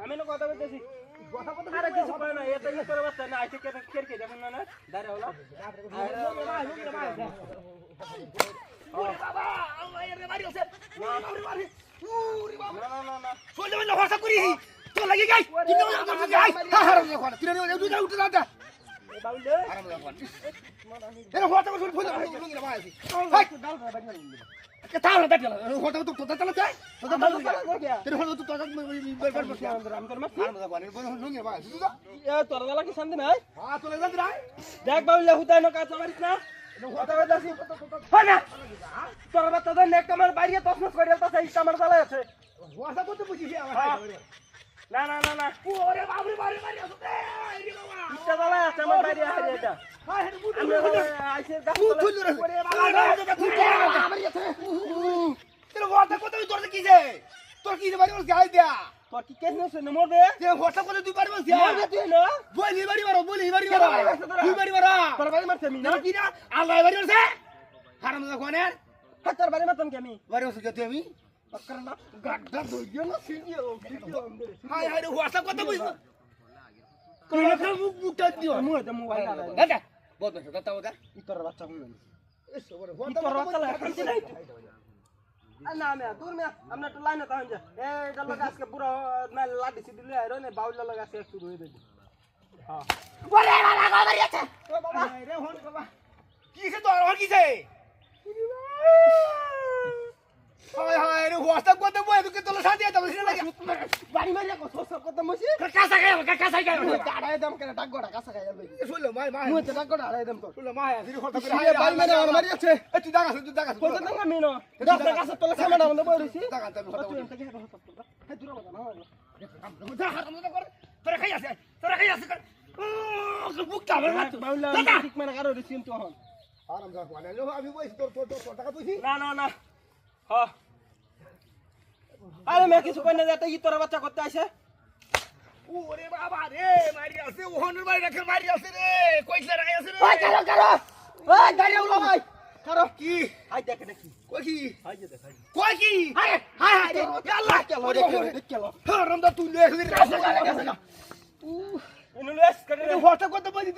আমি না কথা বলতেছি আরে কিছু করে না এটা কি করে বাচ্চা না আইতে কে খেরকে যেমন না দাঁড়া হলো ওরে বাবা আল্লাহ এর মারি আছে না চলে যাবেন না ভাষা করি তো লাগি গাই তিন জন গাই হারাম না কোন তিন জন দুই উঠে দাদা এ বাউলে হারাম না কোন এর হটা বসে ফুল লুঙ্গি না ভাই হাই দাও ভাই কে তাও না দাঁড়া হটা তো তোতা চালা যায় তোতা দাও তেরে হটা তো তোতা বের বসে আমি তোর মাছ হারাম না কোন লুঙ্গি ভাই তুই এ তোর লাগা কি শান্তি নাই হ্যাঁ চলে যা রে দেখ বাউলে হুতাই না কাজ মারিস না হটা বেদাসি হয় না তোর বাচ্চা তো নেক আমার বাইরে তসনস করে তো সেই কামার চালা আছে ওয়াসা কত বুঝিস আমার না না না না ওরে বাবরে বারে বারে আছে রে বাবা ইচ্ছা চালা আছে আমার বাইরে আছে এটা আমি আইছে গাছ ওরে বাবা আমার আছে তোর ওয়াসা কত তোর কি যে তোর কি যে বাড়ি ওর গাই দিয়া তোর কি কেন না মরবে যে ওয়াসা কত তুই বাড়ি বসিয়া মরবে তুই না বলি বাড়ি মারো তুই বাড়ি মারো তোর বাড়ি মারছে আমি না কি না আল্লাহ বাড়ি মারছে হারাম না কোনের তোর বাড়ি মারতাম কি আমি বাড়ি বসে তুই আমি করনা গাড্ডা দইও না সিনিও হাই হাই রে ওয়াসা কত বুঝছ কোন মুখ মুটা দিও মুই তো মোবাইল দাদা বহুত বেশ দাদা ওদা ইতর বাচ্চা হুন এসো বড় ইতর বাচ্চা লাগছে নাই না মে দূর মে আমরা তো লাইনে তাহন যা এই ডাল লাগা আজকে পুরো না লাডি সি দিলে আইরো নে বাউল লাগা আছে শুরু হই দেবে হ্যাঁ বলে বালা গবরি আছে ও বাবা রে হন বাবা কিছে তো আর কিছে হায় হায় রে ওয়াসা কত বয় তুই তোলা সাথে দাও সিনা লাগা বাড়ি মারিয়া কত সব কত মসি কাঁচা খাই দাঁড়ায় দাম কেন ডাক গোড়া কাঁচা খাই যাবে শুনলো মাই মুই তো ডাক গোড়া আড়াই দাম তো শুনলো মাই ফিরে কথা করে হায় বাড়ি মারিয়া আর মারি আছে এ তুই দাগাস কত দাঙ্গা মিনো দাস কাঁচা তোলা সামনে আমরা বই রইছি দাগা তুমি কথা বল হে দূর লাগা না যা হাত মত কর তোরা খাই আছে বুকটা ভালো বাউলা ঠিক মানে কারো রইছি তো হন আরাম যা কোনে লো আমি বইছি তোর টাকা তুইছি না না হ্যাঁ আরে মে কিছু কই না যাতে ই তোরা বাচ্চা করতে আইছে ওরে বাবা রে মারি আছে ওহনের বাড়ি রাখে মারি আছে রে কইছলে রাই আছে রে ওই কারো ওই গাড়ি উলো ভাই কারো কি হাই দেখ দেখি কই কি হাই যে দেখ কই কি হাই রে আল্লাহ কেলো হারাম দা তুই লে রে ইনু লেস করে হটা কত বজি